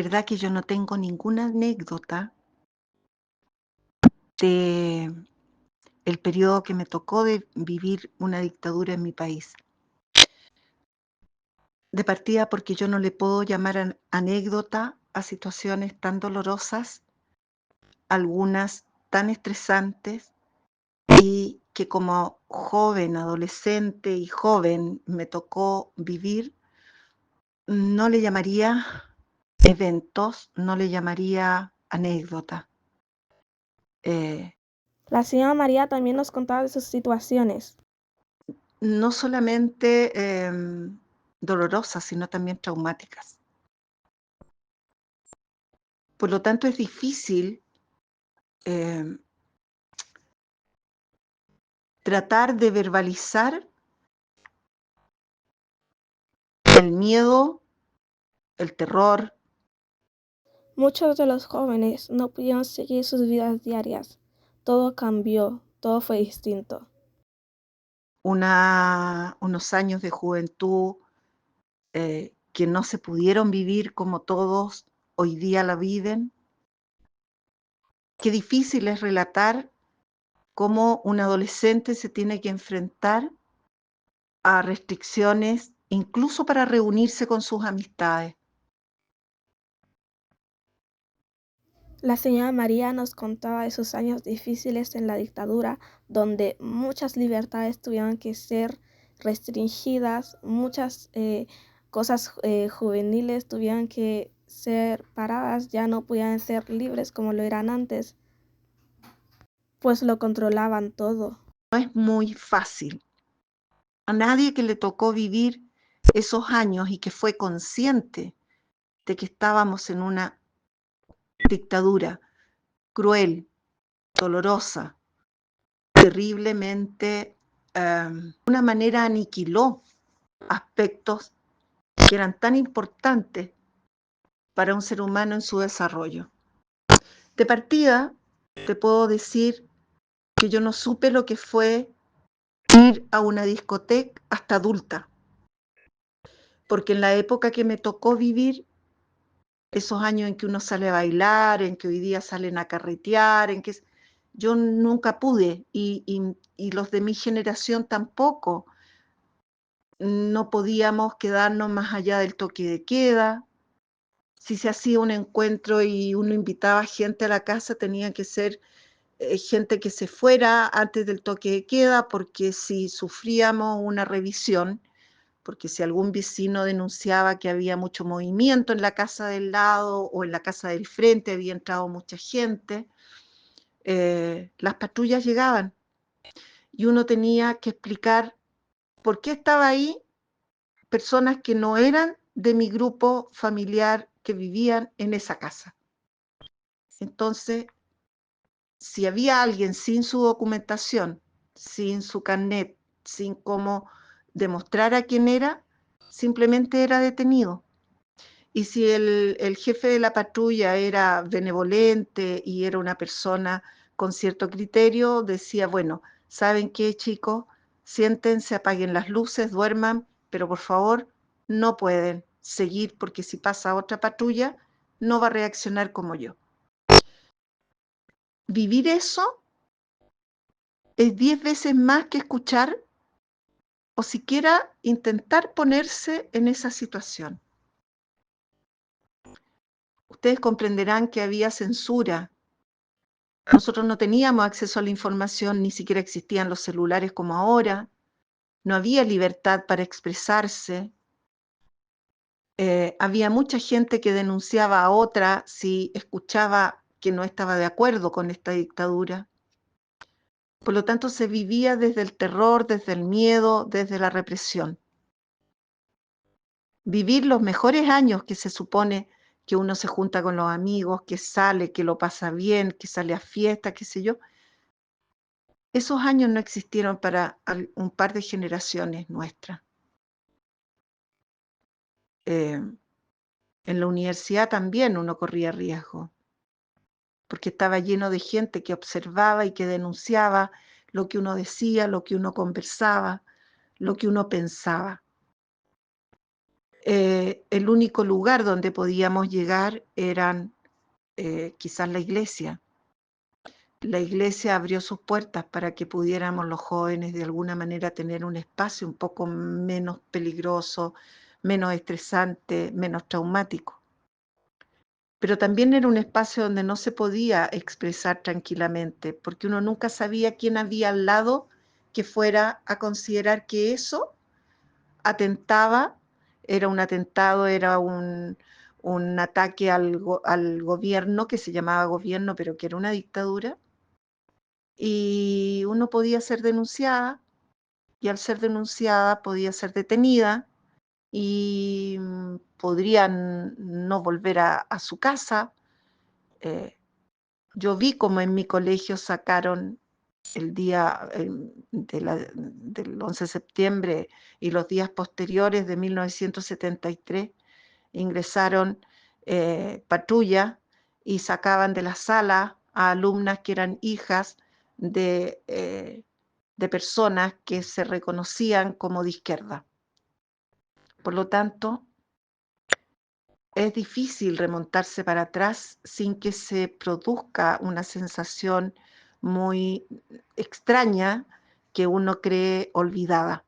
verdad que yo no tengo ninguna anécdota de el periodo que me tocó de vivir una dictadura en mi país. De partida porque yo no le puedo llamar anécdota a situaciones tan dolorosas, algunas tan estresantes y que como joven, adolescente y joven me tocó vivir, no le llamaría eventos, no le llamaría anécdota. Eh, La señora María también nos contaba de sus situaciones. no solamente dolorosas, sino también traumáticas. Por lo tanto, es difícil em, tratar de verbalizar el miedo, el terror, Muchos de los jóvenes no pudieron seguir sus vidas diarias. Todo cambió, todo fue distinto. unos años de juventud que no se pudieron vivir como todos hoy día la viven. Qué difícil es relatar cómo un adolescente se tiene que enfrentar a restricciones, incluso para reunirse con sus amistades. La señora María nos contaba de sus años difíciles en la dictadura, donde muchas libertades tuvieron que ser restringidas, muchas cosas juveniles tuvieron que ser paradas, ya no podían ser libres como lo eran antes, pues lo controlaban todo. No es muy fácil. A nadie que le tocó vivir esos años y que fue consciente de que estábamos en una dictadura cruel, dolorosa, terriblemente, de una manera aniquiló aspectos que eran tan importantes para un ser humano en su desarrollo. De partida, te puedo decir que yo no supe lo que fue ir a una discoteca hasta adulta, porque en la época que me tocó vivir, esos años en que uno sale a bailar, en que hoy día salen a carretear, en que yo nunca pude y los de mi generación tampoco. No podíamos quedarnos más allá del toque de queda. Si se hacía un encuentro y uno invitaba gente a la casa, tenía que ser gente que se fuera antes del toque de queda, porque si sufríamos una revisión, porque si algún vecino denunciaba que había mucho movimiento en la casa del lado o en la casa del frente, había entrado mucha gente, las patrullas llegaban y uno tenía que explicar por qué estaba ahí personas que no eran de mi grupo familiar que vivían en esa casa. Entonces, si había alguien sin su documentación, sin su carnet, sin cómo demostrar a quién era, simplemente era detenido. Y si el jefe de la patrulla era benevolente y era una persona con cierto criterio, decía, bueno, ¿saben qué, chicos? Siéntense, apaguen las luces, duerman, pero por favor no pueden seguir porque si pasa otra patrulla no va a reaccionar como yo. Vivir eso es 10 veces más que escuchar o siquiera intentar ponerse en esa situación. Ustedes comprenderán que había censura. Nosotros no teníamos acceso a la información, ni siquiera existían los celulares como ahora, no había libertad para expresarse, había mucha gente que denunciaba a otra si escuchaba que no estaba de acuerdo con esta dictadura. Por lo tanto, se vivía desde el terror, desde el miedo, desde la represión. Vivir los mejores años que se supone que uno se junta con los amigos, que sale, que lo pasa bien, que sale a fiesta, qué sé yo, esos años no existieron para un par de generaciones nuestras. Eh, en la universidad también uno corría riesgo, porque estaba lleno de gente que observaba y que denunciaba lo que uno decía, lo que uno conversaba, lo que uno pensaba. El único lugar donde podíamos llegar eran quizás la iglesia. La iglesia abrió sus puertas para que pudiéramos los jóvenes de alguna manera tener un espacio un poco menos peligroso, menos estresante, menos traumático. Pero también era un espacio donde no se podía expresar tranquilamente, porque uno nunca sabía quién había al lado que fuera a considerar que eso atentaba, era un atentado, era un ataque al gobierno, que se llamaba gobierno, pero que era una dictadura, y uno podía ser denunciada, y al ser denunciada podía ser detenida, y podrían no volver a su casa. Yo vi como en mi colegio sacaron el día del 11 de septiembre y los días posteriores de 1973, ingresaron patrullas y sacaban de la sala a alumnas que eran hijas de personas que se reconocían como de izquierda. Por lo tanto, es difícil remontarse para atrás sin que se produzca una sensación muy extraña que uno cree olvidada.